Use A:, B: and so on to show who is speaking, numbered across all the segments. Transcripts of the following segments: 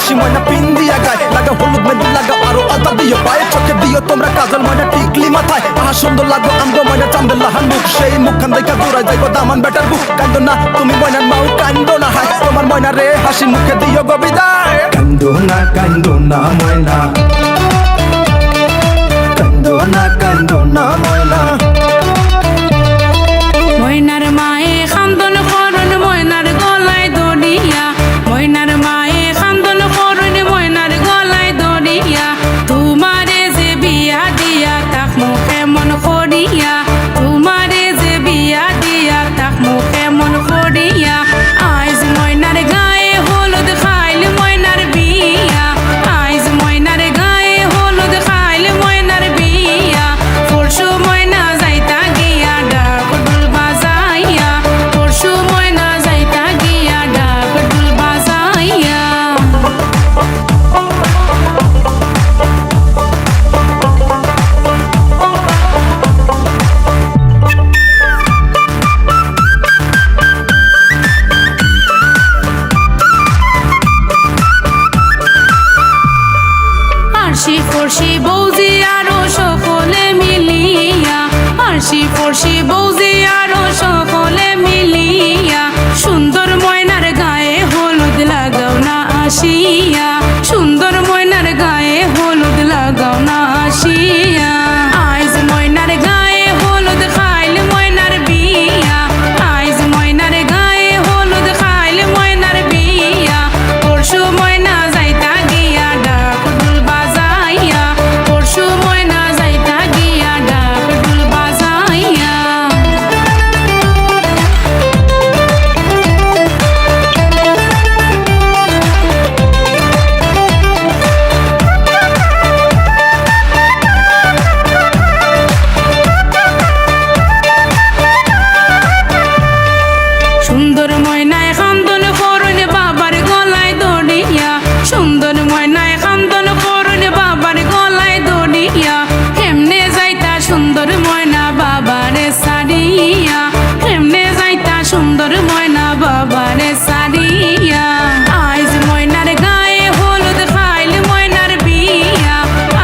A: রশি ময়না পিন দিয়া গায় লাগা হলুদ মেহেন্দি লাগা আরো আলতা দিও পায়ে চোখে দিও তোমরা কাজল ময়না টিকলি মাথায় আহা সুন্দর লাগো আমগো ময়না চান্দের লাহান মুখ সেই মুখখান দেখা দৌড়ায় যাইবো দামান বেটার বুক কান্দো না তুমি ময়নার মাও কান্দো না হায় তোমার ময়না রে হাসি মুখে দিও গো বিদায় কান্দো না ময়না কান্দো না ময়না
B: ময়নার মায়ে খান্দন করন ময়নার গলায় দড়িয়া ময়নার মায়ে খান্দন করন ময়নার গলায় দড়িয়া তোমারে যে বিয়া দিয়া তাক মুখে মন করিয়া তোমারে যে বিয়া দিয়া তাক মুখে মন করিয়া আইজ ময়নার গায়ে হলুদ খাইল ময়নার বিয়া আইজ ময়নার গায়ে হলুদ খাইল ময়নার বিয়া পরশু ময়না যাইতা গিয়া ডাক ডুল বাজাইয়া পরশু ময়না যাইতা গিয়া ডাক ডুল বাজাইয়া আরশি ফরশি বৌজি আরো সকলে মিলিয়া আরশি ফরশি বৌজি আরো সকলে মিলিয়া সুন্দর ময়নার গায়ে হলুদ লাগাও না আসিয়া সুন্দর ময়নার গায়ে হলুদ লাগাও না আসিয়া আইজ ময়নার গায়ে হলুদ খাইল ময়নার বিয়া আইজ ময়নার গায়ে হলুদ খাইল ময়নার বিয়া পরশু ময়না যাইতা গিয়া ডাক ডুল বাজাইয়া পরশু ময়না যাইতা গিয়া ডাক ডুল বাজাইয়া সুন্দর ময়নায় খান্দন করুন বাবার গলায় দড়িয়া সুন্দর ময়নায় খান্দন করুন বাবার গলায় দড়িয়া কেমনে যাইতা সুন্দর ময়না বাবারে সারিয়া কেমনে যাইতা সুন্দর ময়না বাবারে সারিয়া আইজ ময়নার গায়ে হলুদ খাইল ময়নার বিয়া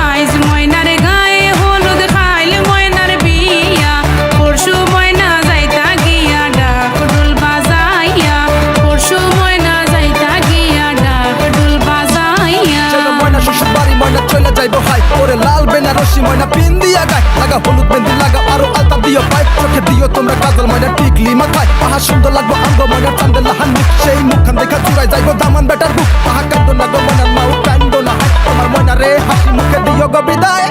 B: আইজ ময়নার গায়ে হলুদ খাইল ময়নার বিয়া পরশু ময়না যাইতা গিয়া ডাক ডুল বাজাইয়া পরশু ময়না যাইতা গিয়া ডাক ডুল বাজাইয়া
A: চলো ময়না শ্বশুর বাড়ি ময়না চলে যাইবো হাই ওরে লাল বেনারসি ময়না পিন দিয়া গায় লাগা হলুদ মেহেন্দি লাগা আরো আলতা দিও পায় চোখে দিও তোমরা কাজল ময়না টিকলি মাথায় আহা সুন্দর লাগবো আমগো ময়না চান্দের লাহান মুখ সেই মুখখান দেখা চুরাই যাইবো দামান বেটার বুক আহা কান্দো না গো ময়নার মাও কান্দো না হায় তোমার ময়না রে হাসি মুখে দিও গো বিদায়